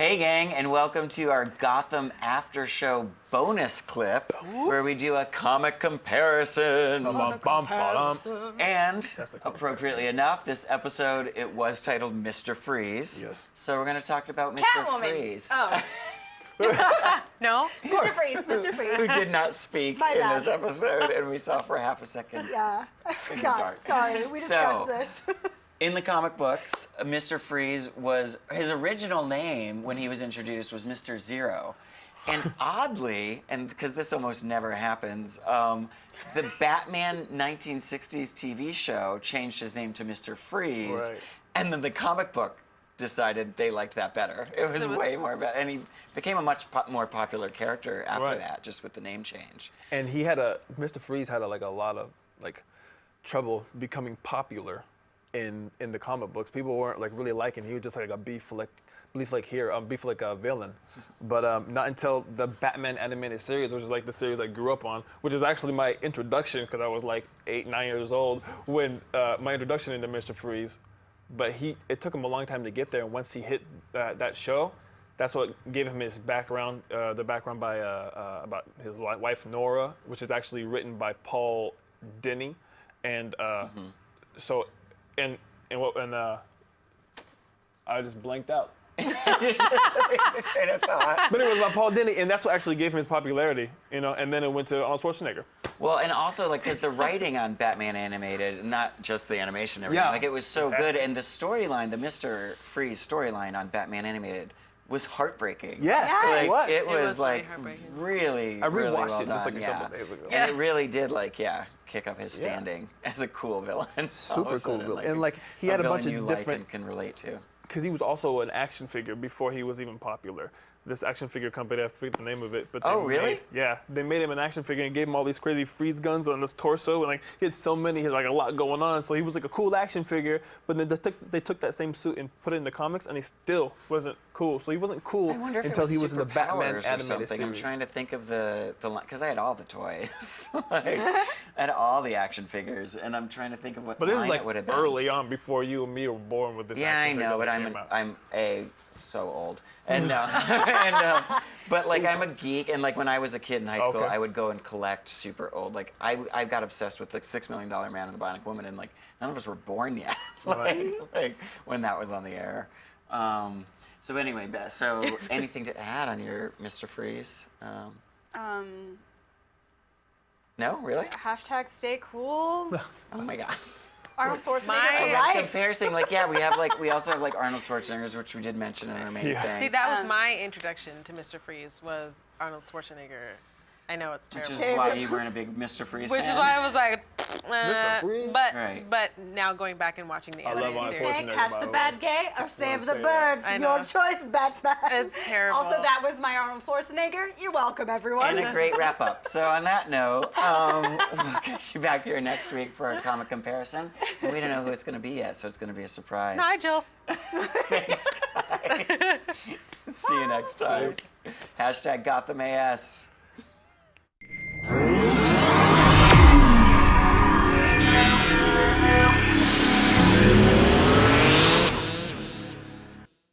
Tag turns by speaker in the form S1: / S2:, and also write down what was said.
S1: Hey gang, and welcome to our Gotham After Show bonus clip where we do a comic comparison. And appropriately enough, this episode, it was titled Mr. Freeze.
S2: Yes.
S1: So we're going to talk about Mr.
S3: Catwoman.
S1: Freeze.
S3: Oh. No? Mr. Freeze, Mr. Freeze.
S1: Who did not speak
S3: My
S1: in
S3: bad.
S1: this episode, and we saw for half a second.
S3: Yeah, I forgot.
S1: dark.
S3: Sorry, we discussed this.
S1: In the comic books, Mr. Freeze was, his original name when he was introduced was Mr.Zero. And oddly, and because this almost never happens, the Batman 1960s TV show changed his name to Mr. Freeze.
S2: Right.
S1: And then the comic book decided they liked that better. It was way more better. And he became a much more popular character after that, just with the name change.
S2: And he had Mr. Freeze had a lot of trouble becoming popular in the comic books. People weren't really liking. He was just like a B flick villain. But not until the Batman animated series, which is like the series I grew up on, which is actually my introduction because I was like 8, 9 years old when my introduction into Mr. Freeze. But it took him a long time to get there. And once he hit that show, that's what gave him his background, the background by about his wife Nora, which is actually written by Paul Dini, and so. And I just blanked out. But it was by Paul Dini, and that's what actually gave him his popularity, and then it went to Arnold Schwarzenegger.
S1: Well, and also, because the writing on Batman Animated, not just the animation and everything, it was so good, and the storyline, the Mr. Freeze storyline on Batman Animated was heartbreaking.
S2: Yes,
S1: it was
S3: really
S1: really,
S2: I
S1: really
S2: rewatched
S1: well
S2: it
S1: done.
S2: just a couple days ago.
S1: And it really did kick up his standing as a cool villain.
S2: Super cool villain. And he had a bunch of different
S1: and can relate to.
S2: Because he was also an action figure before he was even popular. This action figure company, I forget the name of it, but they made him an action figure and gave him all these crazy freeze guns on his torso, and he had so many, he had a lot going on. So he was a cool action figure, but then they took that same suit and put it in the comics, and he still wasn't cool. So he wasn't cool until he was in the Batman animated series.
S1: I'm trying to think of the because I had all the toys, I had all the action figures, and I'm trying to think of what.
S2: But this is
S1: would have been.
S2: early on, before you and me were born with this.
S1: Yeah, I know, but I'm so old, and but I'm a geek, and when I was a kid in high school, I would go and collect super old. I got obsessed with $6 Million Man and the Bionic Woman, and none of us were born yet, when that was on the air. So anyway, Beth, so anything to add on your Mr. Freeze? No, really?
S3: Hashtag stay cool.
S1: Oh my God.
S3: Arnold Schwarzenegger for life.
S1: Comparison, we also have Arnold Schwarzenegger's, which we did mention in our main thing.
S4: See, that was my introduction to Mr. Freeze, was Arnold Schwarzenegger. I know it's terrible.
S1: Which is why you weren't a big Mr. Freeze fan.
S4: Which is why I was like,
S2: Mr. Freeze?
S4: But now going back and watching the animated series.
S3: Catch the bad gay or save the birds. Your choice, Batman.
S4: It's terrible.
S3: Also, that was my Arnold Schwarzenegger. You're welcome, everyone.
S1: And a great wrap up. So on that note, we'll get you back here next week for a comic comparison. And we don't know who it's going to be yet, so it's going to be a surprise.
S4: Nigel.
S1: Thanks, guys. See you next time. Hashtag GothamAS.
S5: Yeah.